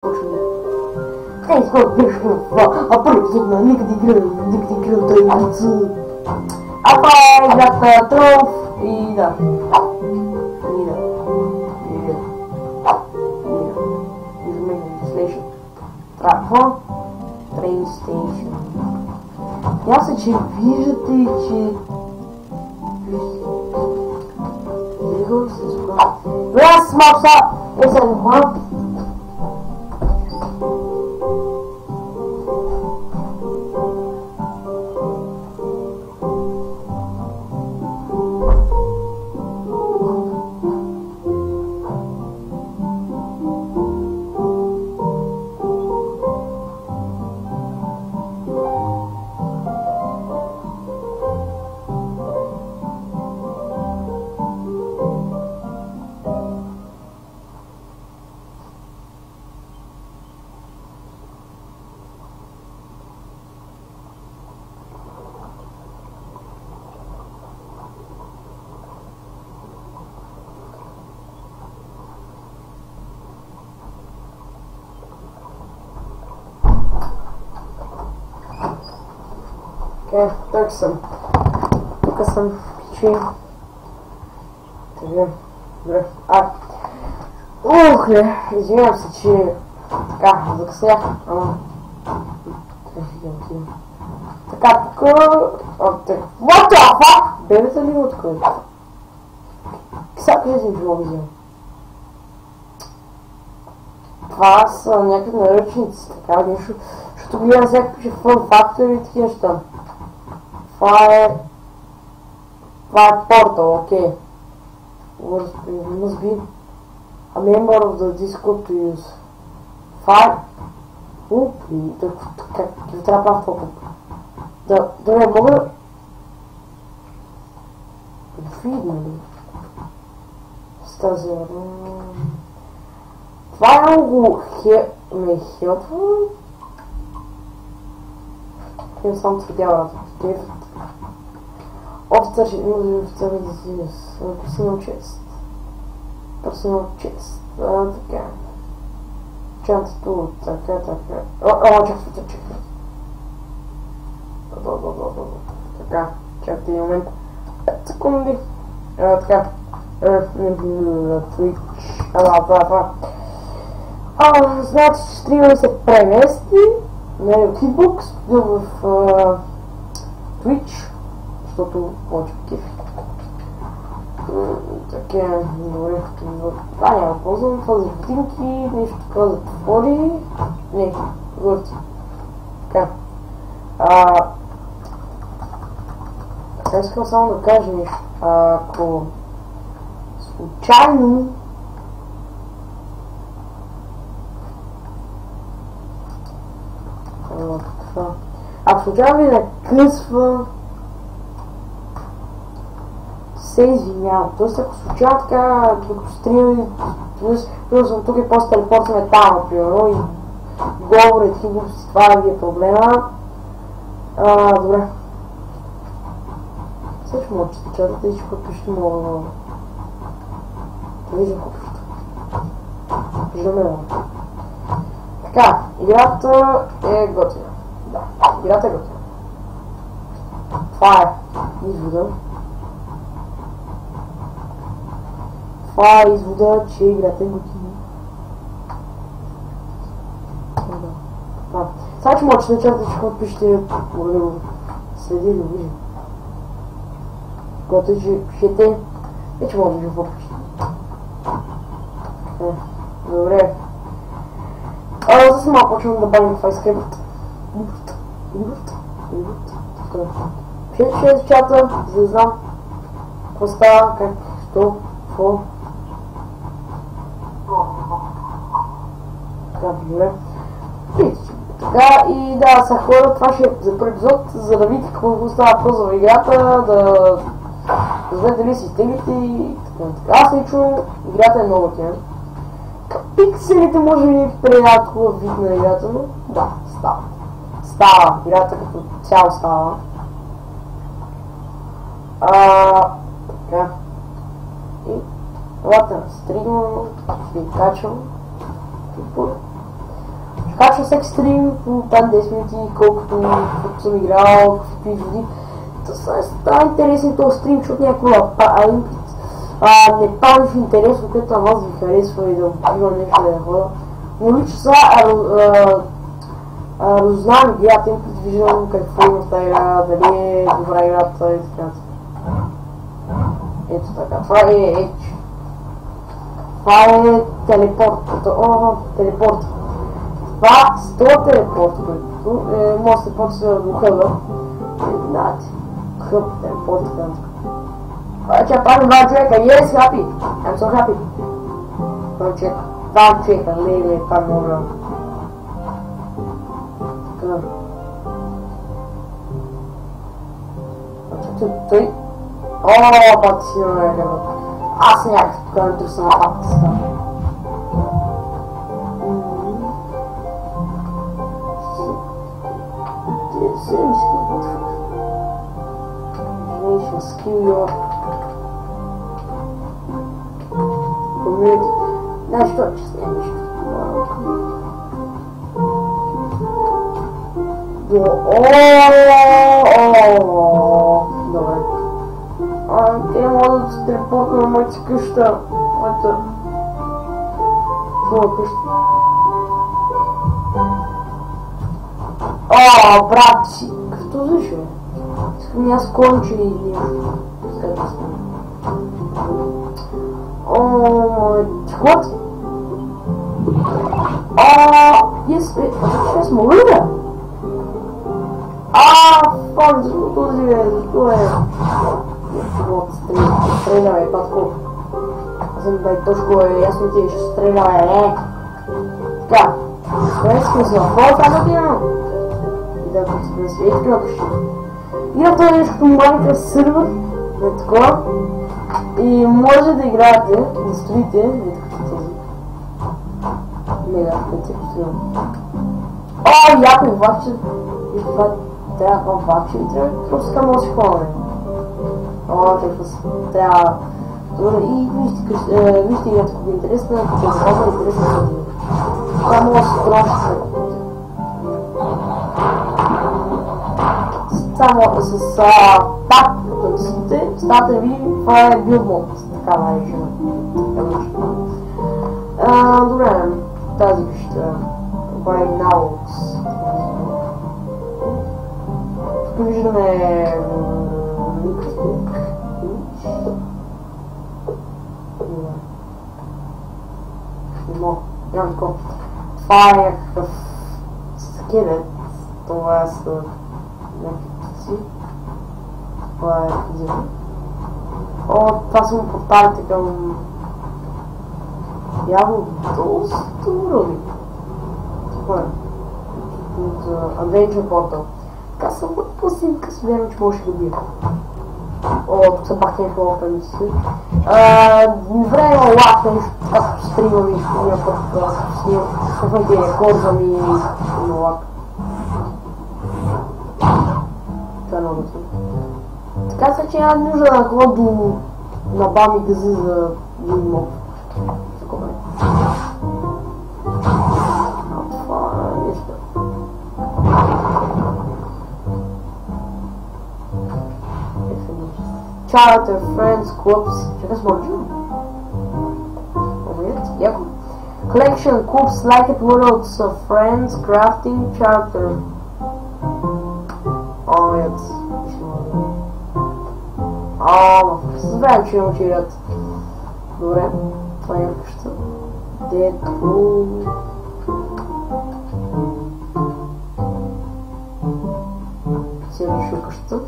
Ей, сколько абсолютно никаких играл троицу. Играта троф и да. Траква, Train Station. Ясно, че виждате, че... Раз, мапса, тук съм пичи. Добре. Извинявам се, че така, закъснях, ама... Така, тук... What the fuck? Бебета ли от кой? Всяка жизнь било взема. Това са някакви наръчници, така нещо, защото гледам всяка пише Fun Factory и такива неща. Това е портал, окей. Must be a member of the Discord to use. Fire. Как трябва да правя да не мога... Видно ли? С тази... Това много ме хелпва. Не съм твърдяла. Officer should move the officer with disease. Personal chest. Така. Часто, така. Чакай. Така, чакайте един момент. 5 секунди. Така. Twitch. Значи, стрима се премести. От Hitbox в Twitch. Защото повече кефи. Така, добре. Това няма ползвам. Това за животинки, нещо така за твори. Не, върти. Така. Сега искам само да кажа нещо. Ако случайно ви накъсва, се извинявам. Тоест ако случайно така, докато стримам, примерно съм тук и после телепортваме там, например, и говоря и такива глупости, това ви е проблема. Добре. Сега ще мога да чата, тъй че какво ще мога да виждам какво. Виждаме да. Така, играта е готина. Да, играта е готина. Това е извода. Това е извода, че играта е готина. Сега че мога да чакате, че какво пишете, мога да го следи да виждам. Когато че пишете, вече мога да виждам какво пишете. Добре. За сега почвам да баним това изкрепът. Пишете в чата, за да знам какво става, как, що, какво. Така, добре. Така и да, са хора, това ще е за първи епизод, за да видите какво става просто в играта, да знаете дали си стеглите и така. Аз лично, играта е много тя. Пикселите може би не приемат хубав вид на играта, но да, става. Играта като цяло става. Така. И Лата, стригвам, ще ви качвам. качва всеки стрим по там 10 минути, колкото съм играл, какви води. Става интересен този стрим, защото някаква не пали в интересно, което на вас ви харесва и да има нещо да хода. Не лича са, разузнавам играта им, предвиждам какво има в тази игра, дали е добра играта и така. Ето така, това е Edge. Това е телепорт. Телепорт. Това с това телепорт, който може да се почне до хъба. Знаете, хъб, телепорт, така. Check, one check, yes, happy. I'm so happy. One check, lele, panora. Good. Той. Пак си намеря. Аз някакъв тук съм на папката. Skill community. Знаеш това, че сте нещо. Добре. Те могат да се телепортна на моята къща. Моята къща. Брат си. Като защо? Искам аз конче или нещо. Скъпи сме. What? Yes, сейчас мога да? Фак, защо е? Стреляй, патко. Аз съм дай точно ясно ти ще стреляй, Така, това смисъл, какво това да имам? И да се свети кръпши. Играта е нещо маленькъв сървър, не такова. И може да играете, да строите, не като този. Мега, пъти построим. Яко вакче. И това трябва вакче и трябва просто така може да си хване. Трябва... Добре, и вижте играта, ако ви е интересна, ако е забавна, интересна за ви. Това може да се троши само с пак, като натиснете, стата да видим, това е билбот. Такава е жена. Добре, тази къща. By Naux. Тук виждаме Янко. Това е някакъв скелет. Това са някакви. Това е зима. Това са порталите към... Явно доста уроди. Това е. От Adventure Portal. Така съм по-синка с време, че може да бия. Тук са пак някакво опен си. Време има лак нещо, както стримам иния път снимам. Каквайте корзам и има лак. Това е много съм. Така се, че няма нужда да ходя до набам и гази за един моб. Такова е. Това е нещо. Charter, friends, clubs. Чакай с мърджу. Яко. Collection, clubs, like it, worlds of friends, crafting, charter. Знаем, че имам чирят. Добре, това е къща. Дето... Се решил къща.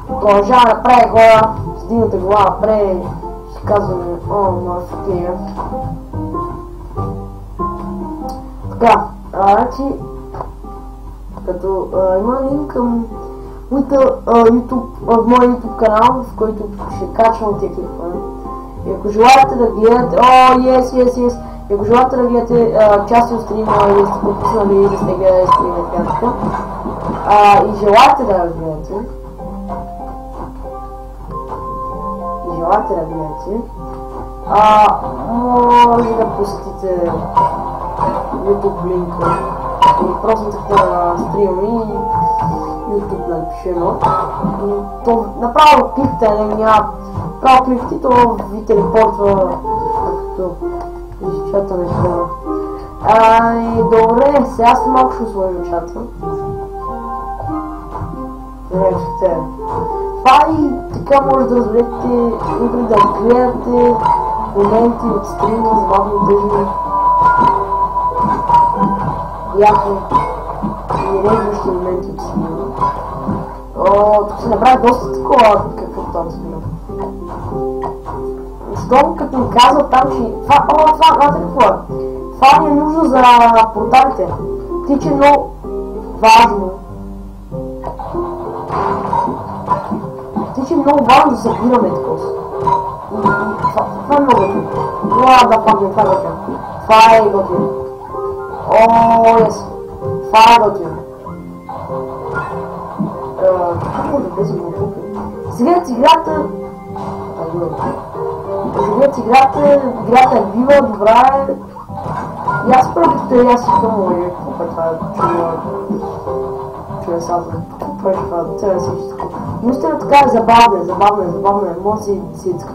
Продължава да прави хора, с дигната глава напред, ще казваме, много фактия. Така, значи, като има линк към YouTube, в моя YouTube канал, в който ще качвам тия клипа. И ако желаете да гледате, yes, и ако желаете да гледате части от стрима или сте подписали или сте гледали стрима и така, и желаете да гледате, давайте реагирайте. Може да посетите YouTube линка или просто на стрима и YouTube напишено. То направо кликте, няма право кликте, то ви телепортва както изчатаме хора. Добре, сега съм малко ще сложим чата. Това и така може да разберете, дори да гледате моменти от стрима, забавно тъжни, яко и режущи моменти от стрима. Тук се направи доста такова, какво там стрима. Щом като ми казва там, че това ни е нужно за порталите. Тича е много важно. Тича е много важно да събираме такова. Това е много готино. Да памня, това е готино. Това е готино. Това е готино. Как може да влезем на тук? Сега играта... играта е бива, добра е. И аз първото и аз си думам, какво това чуя саза. Какво правиш това, цяло всичко. Наистина така е забавно е, може си е така.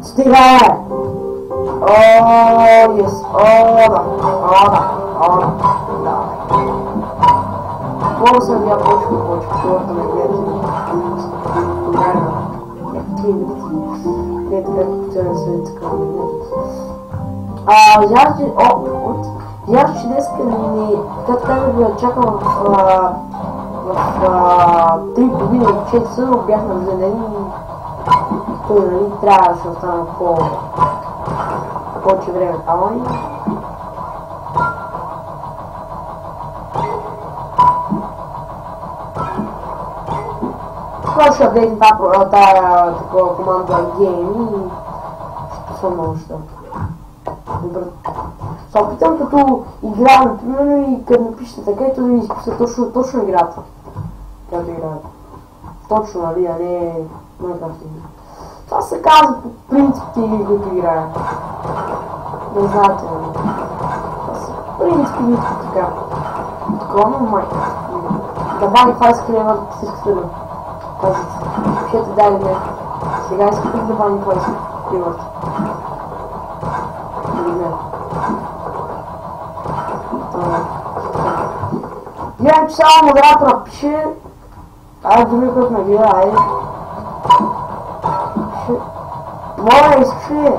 Стига е! Да. Много се надявам повече, хората ме гледат. Реално. Не така като цяло се така ме гледат. Вярвам, че днеска ни, както казах, да чакам в 3 години от 4 часа, бях на рожден и той нали трябваше да остана повече време там. Това ще апдейтим тая такова команда Game и ще съм много ще. Добре. Се опитам като игра, например, и като напишете така, и да ви изпиша точно играта. Която играете. Точно, нали, а не Minecraft игри. Това се казва по принципите игри, които играя. Не знаете, нали. Това са принципи игри, така. Такова, но Minecraft. Давай 20 лева да се искате да казвате. Пишете дай не. Сега искате да давай 20 лева. Гледам, че само модератора пише. Айде думи, който ме гледа, айде. Моля, искаш ли?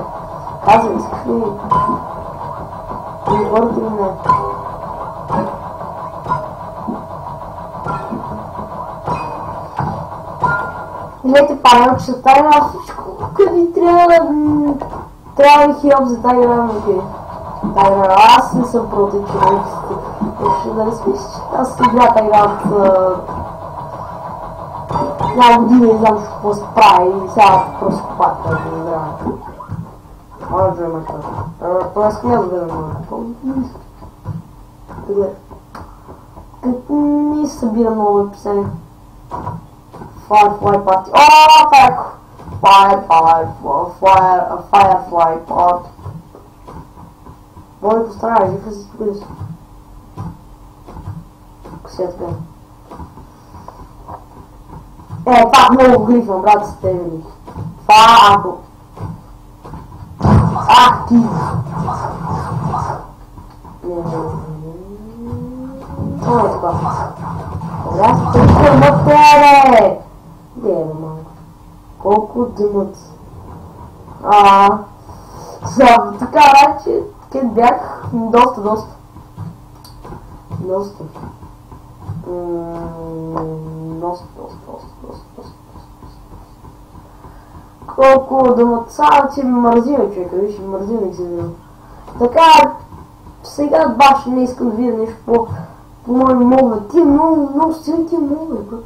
Казвай, искаш ли? Или върти ли не? Гледайте панел, че са тайна всичко. Къде трябва да хилп за тази игра, окей. Аз не съм против, че ще да не смисля, че аз си игра тази игра от няма години, не знам какво се прави и сега просто купат да не игра. Моля да има това. Тоест не да гледам много. Като ми събира много написани. Firefly Party. Firefly Party. Може да постарая, жив си тук. Сега така. Пак много грифвам, брат, с тебе ли. Това ако... Ти! Това е това. Добре, аз тъжка на тебе! Де, малко. Колко дъмът. Така, че... Къде бях доста. Колко дъмъца, че ми мързиме човека, виж, мързиме се видим. Така, сега баш не искам да видя нещо по мои мове. Ти много силни тия мове, брат.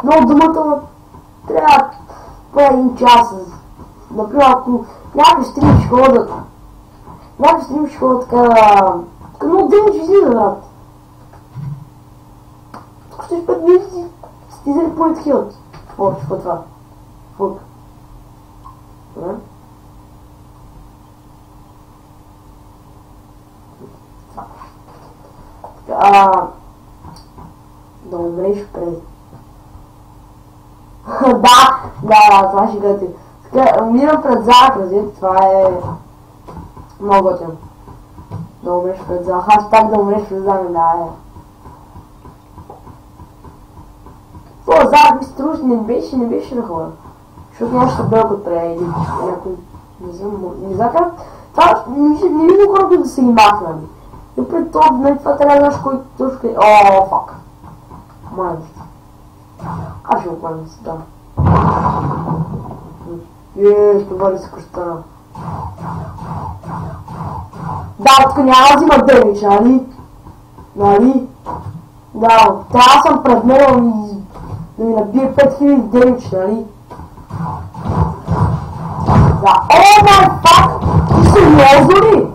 Много дъмъта трябва по един час. Например, ако някакви стрим ще ходят. Някакви стрим ще ходят така... Много ден ще излиза, брат. Chceš pred vidíš si ti zem pojet chod. Foč, potva. Fuk. Dobre? Да умреш пред... да, това ще гъти. Умирам пред закази, това е... много готин. Да умреш пред зак. Хаштаг да умреш пред зак, да е. Това зак ми струваш, не беше на хора. Защото нямаше дълг отпред някой... Не знам как... Това не виждам хора, които да се ги махнали. И пред това, това трябва да знаеш кой точка е... О, фак. Майлз. Аз ще го пълня си, да. Стовали се кръстана. Да, тук няма да взима демидж, нали? Нали? Да, трябва съм предмерил да ми набие 5000 демидж, нали? Да, о май фак! Ти сериозно ли?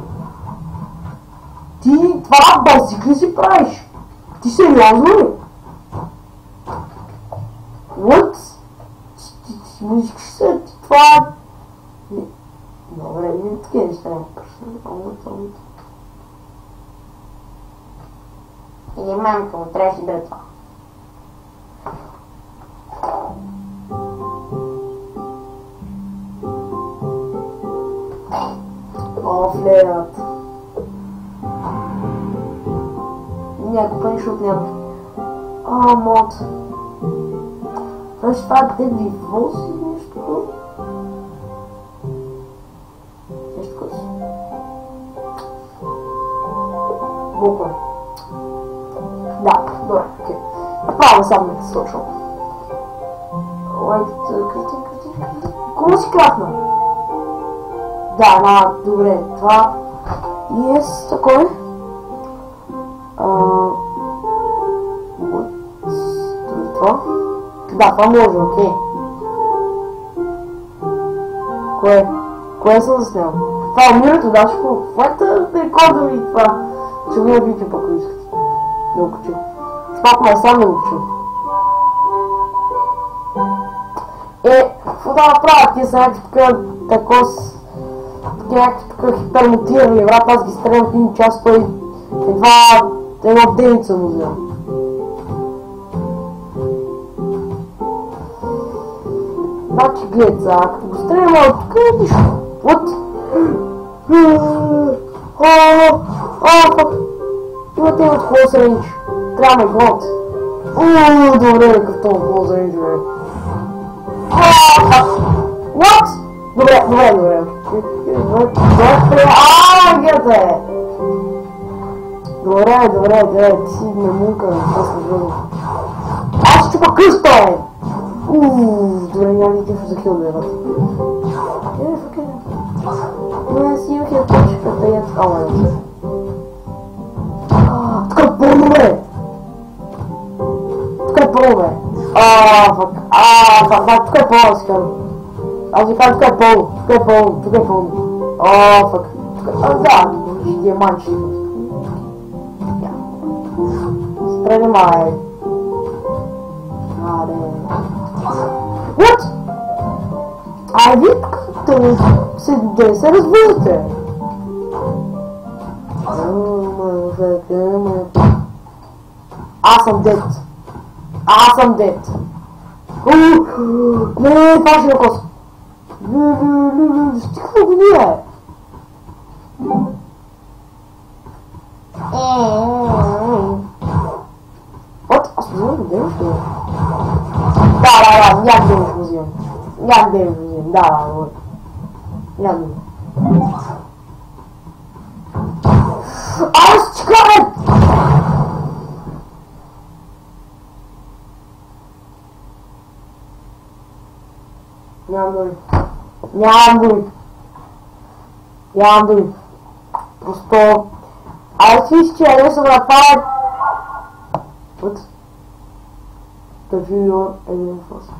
Ти това базик ли си правиш? Ти сериозно ли? What? Ти мислиш се, това... Добре, не такива неща не пръсна. Или мамка му трябваше да е това. О, флеят. Някой пън, защото няма. О, мод. Това е дедли воз или нещо такова? Нещо такова си. Буква. Да, добре, окей. Направо само да те слушам. Крати. Кого си крахна? Да, добре, това... Yes, такова. Това? Да, това може, окей. Кое съм заснел? Това е умирането, да, ще хубаво. Това е рекорда ми това. Ще го набите пък, ако искате. Да го качу. Спак ме сам да го качу. Какво да направя? Тия са някакви така хипермотирани, брат, аз ги стрелям в един час, той едва едно деница му взел. Значи глед за, като го стрелям от тук е нищо. Вот! Имате от close range. Трябва ме глад. Добре, като това close range, бе. What? Добре. Гледате! Добре, ти си мемунка, това се жълно. Аз ще чупа къща! Добре, няма ни тихо за хил, бе. Факер. Аз имах я точката и така, бе. Тук е пълно, бе! Тук е пълно, си казвам. Аз ви казвам, тук е пълно. Фак. Да, диаманчи. Спреди май. What? Вие като се разбирате. Аз съм дед. Не, това ще накоса. Стихва го ние. Вот, аз взимам демидж, бе. Да, някак демидж го взимам. Да. Някак. Аз чекай! Нямам дори. Просто... Аз виж, че я съм направил... Вот. The viewer alien force.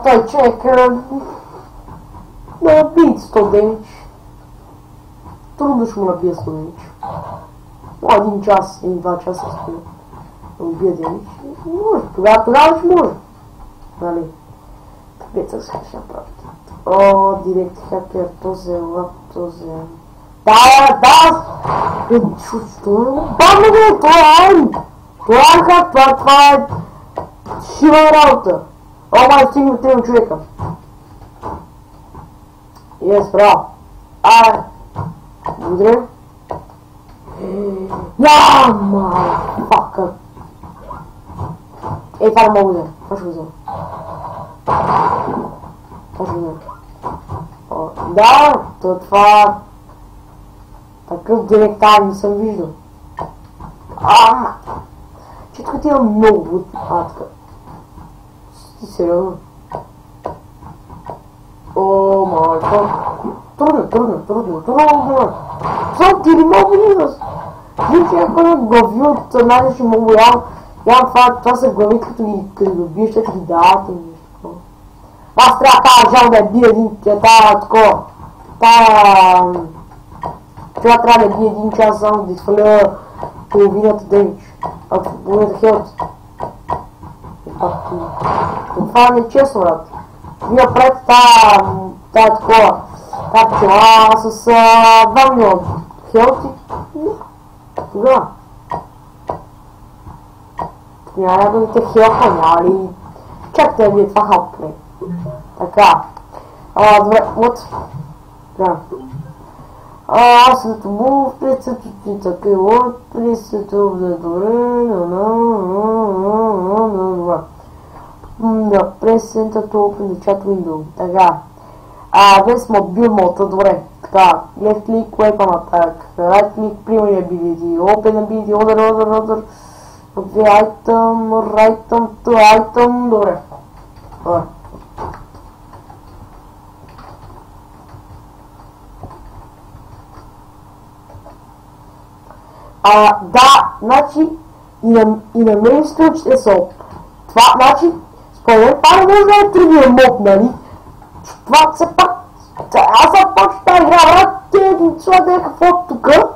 Той човек... Да бит 100 демидж. трудно ще му набия Славенич. Един час или 2 часа стои да убия Денич. Може, тогава ще може. Нали? Пецък ще направи. О, директ хакер, този лап, този... Да! Що е? Бавно бе, това е айн! Това е хак, това е... шива работа. О, май, стигна 3 човека. Yes, браво. Благодаря. Фака. Това не мога да взема. Това ще го взема. Да, това... Такъв директар не съм виждал. Че тук ти имам много буд. Така. Ти сериозно. О, майка. Трудно. Само ти ли много низъс? Виж, ако не глави от най-деши много това са глави, като ги добиеш, ще ги дават и нещо. Аз трябва жал да я бия това трябва да бие 1 час само да изхвърля половината демидж. Половината хелт. Това не е честно, брат. Вие правите тая такова. Тая пчела с 2 милиона хелти. Тогава. Няма да те хелта, няма ли? Чакайте да вие това халпне. Така. Добре, вот. Да. Аз съм му в прецето ти така от прецето да добре. Пресента толкова на чат window. Така. Без мобил мода, добре. Така. Left click, weapon attack. Right click, primary ability. Open ability, order. Item, to item, добре. Добре. Да, значи и на мен ще са това, значи, според мен това не може да е трудния моб, нали? Това все пак, аз съм почти тази игра, брат, те слагат някакво тука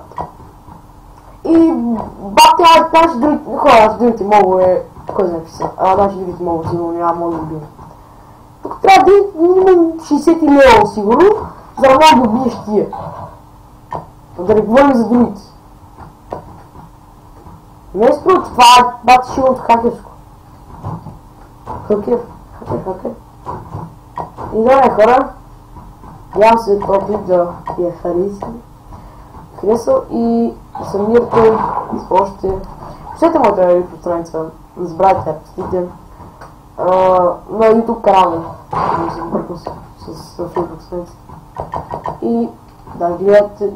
и бате, наши другите хора, аз другите мобове, кой знае какви са, наши другите мобове сигурно няма мога да убия. Тук трябва да е минимум 60 лева сигурно, за да мога да убиеш тия. Да не говорим за другите. Не е според това е бати шилното хакерско. Хакер. И добре хора, надявам се този клип да ви е харесал и самирате още. Пишете моята YouTube страница, не забравяйте да посетите на YouTube канала, не се бъркам с Facebook страница. И да гледате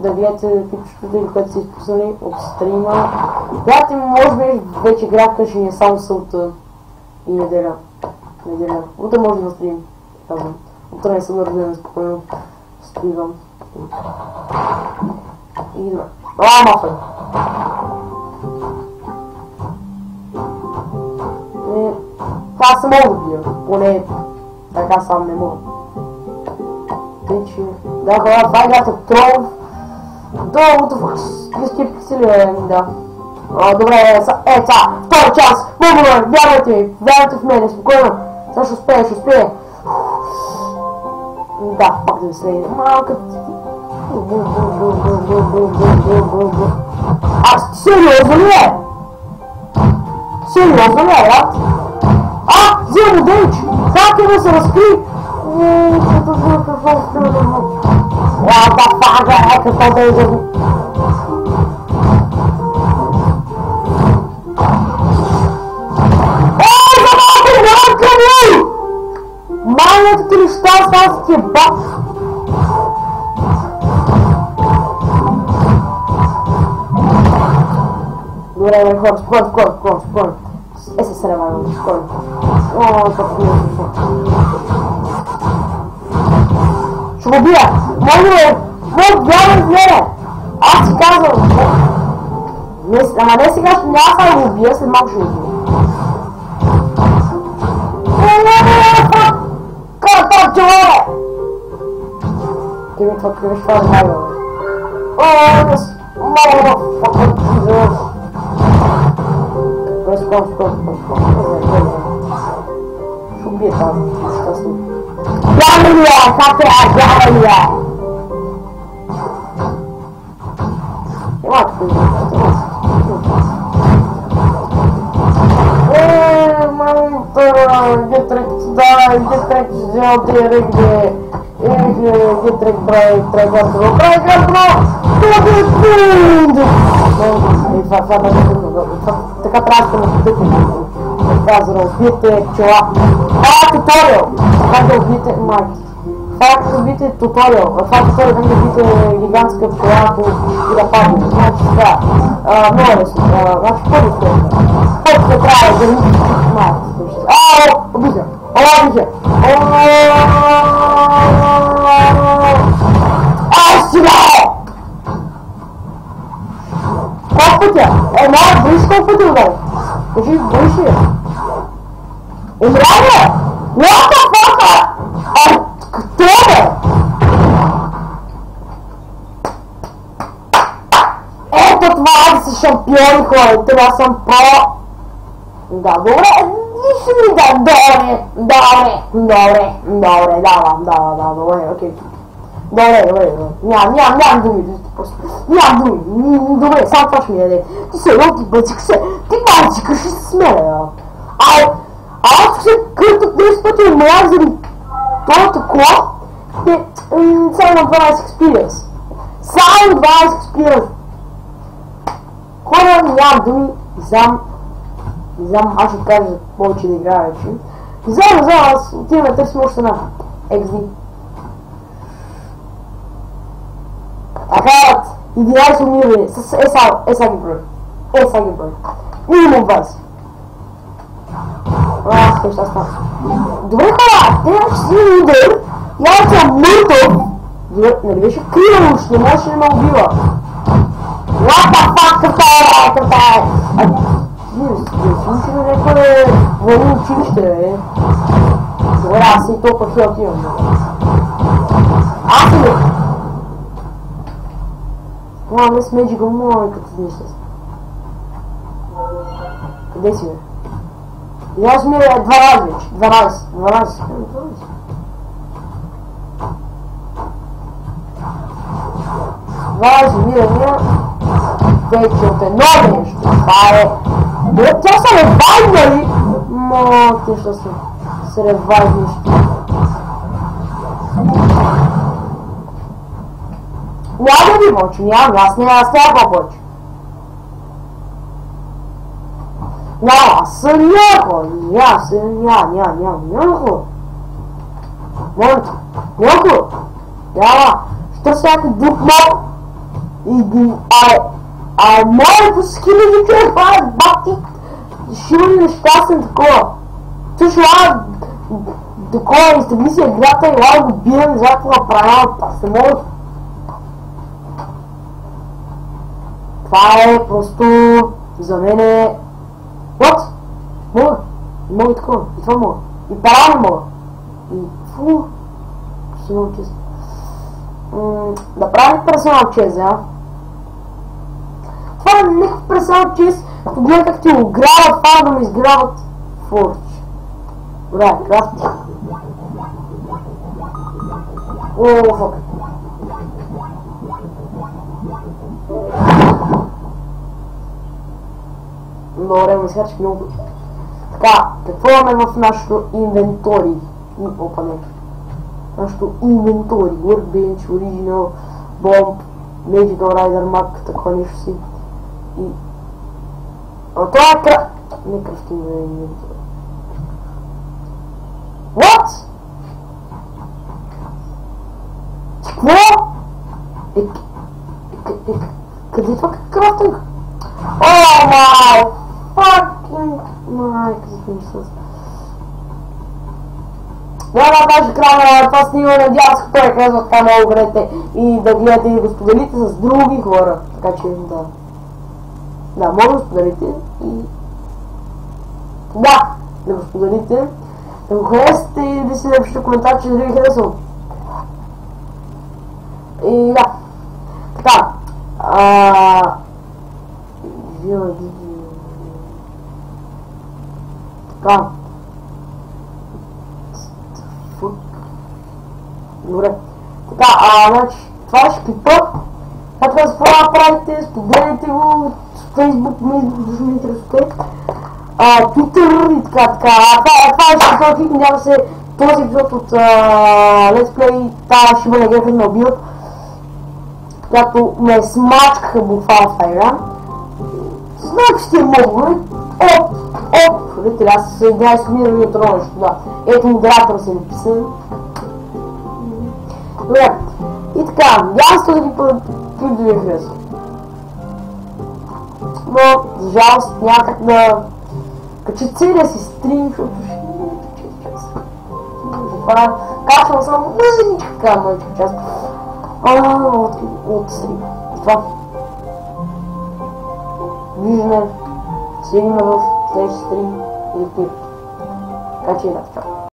клипчетата, които са изпуснали от стрима. Гледате, може би вече графика ще ни е само сълта и неделя. Утре може да стрим, казвам. Утре не съм разбирам спокойно. Стривам. И добре. Мафай! Това се мога да бия, поне така сам не мога. Да, хора, това играта Тролов. Долу, близки пиксели, да. Добре, втори час, мога, вярвайте в мене, спокойно. Сега ще успее. Да, пак да ви следи. Малка ти. Сериозно ли е? Брат? Взема Денич! Как е да се разкри? What the fuck, какво да е? Малята ти неща, аз ти е бат! Добре, хора, спокойно. Се сревайвам, спокойно. Как ми е. Ще го бия! Моля, гледай! Аз си казвам! Ама не сега, няма да го убия, след малко ще го убия. Как това, човек? Ти ми това кривеш това да най-добре. Oh, this motherfucker Jesus. Убей там, disgusting. Гамлия, как я, Гамлия! Вот ты, где трек сюда, где трек сделал, где трек брать, трек бро! Така праска на тъпите. Казвам, убийте пчела. Това е туториал. Как да убийте майки. Това е като убийте туториал. Това е туториал как да убийте гигантска пчела и да падне. Значи сега. Много лесно. Значи първо стоека. Първо се трябва да убийте майки. Ао! Убийте! Убийте! Сега! Колко пътя? Моят боиш колко пътя удари? Кажи, боиш ли? Умря ли? What the fuck? Кто бе? Ето това са шампиони хора, това съм про. Да, добре, нищо ми да, добре, окей. Добре, нямам думи, просто. Нямам думи, добре, само това ще ми даде. Ти се едно, ти бъцик се, ти мальчика ще се смеля, аз се крътат 10 пъти умрях заради това такова. Само 12 experience. Само 12 experience. Хора, нямам думи, знам, аз ще кажа повече да играя вече. Знам, аз отиваме търсим още една XD. Така, 11 умиране с ESA ги брой. Минимум 20. Аз ще става. Добре хора, те ще си удар. И аз съм мъртъв. Нали беше криво, ще можеше да ме убива. What the fuck, къртай! Слушай ме някое военно училище, бе. Добре, аз и толкова хил отивам. Аз ли? Не с Magical мой, като си неща. Къде си, бе? И аз ми е 12 вече. 12. Мира. Вече от едно нещо. Това е... Тя са ревайвали! Те ще са ревайвали. Няма да ви мълчи, аз няма по-повече. Аз съм някой, някой. Няма, ще търся някой друг мол и ги... Моето скили ги човек, това е бати, ще има ли нещастен такова. Също такова изтегли си играта и лава го бием, за това направя, се мога. Това е просто за мен е... What? Мога и такова, и това мога. И парално мога. И фу... Ще мога чест. Да правим персонал чест, Това е някакъв персонал чест, като гледам как ти огряват, това да ме изгряват Форч. Добре, красти. Фак. Добре, ме схарчих много. Така, какво имаме в нашото инвентори? Опа, не. Нашото инвентори. Workbench, Original, Bomb, Magical Rider Mac, такова нещо си. И... това е не кръстим инвентори. What? Какво? Къде е това крафтинг? Oh my fucking... Майка си ми със... Даже края на това снимане, надявам се, той казва така много гледате и да гледате и го споделите с други хора. Така че да... Да, може да споделите и... Да го споделите. Да го харесате и да си напишете коментар, че да ви харесал. И да. Така, Винаги... Така. Добре. Така, значи, това ще клипа. Трябва да правите, споделяйте го с Facebook, дошли ми интересувате. Twitter и така. Това е ще този клип, няма се този епизод от Let's Play, тази ще бъде грефен на убиват, която ме смачкаха буквално в тази игра. Знам, че ще е много, нали? Видите ли, аз с 11 години ми е това нещо, да. Ето модератора се написан. Добре. И така, надявам се този клип да ви е хареса. Но, за жалост, няма как да кача целия си стрим, защото ще не кача час. Затова качвам само мъничка част от стрим. Това. Виждане, се видим в следващия стрим или клип. Така че и да, чао.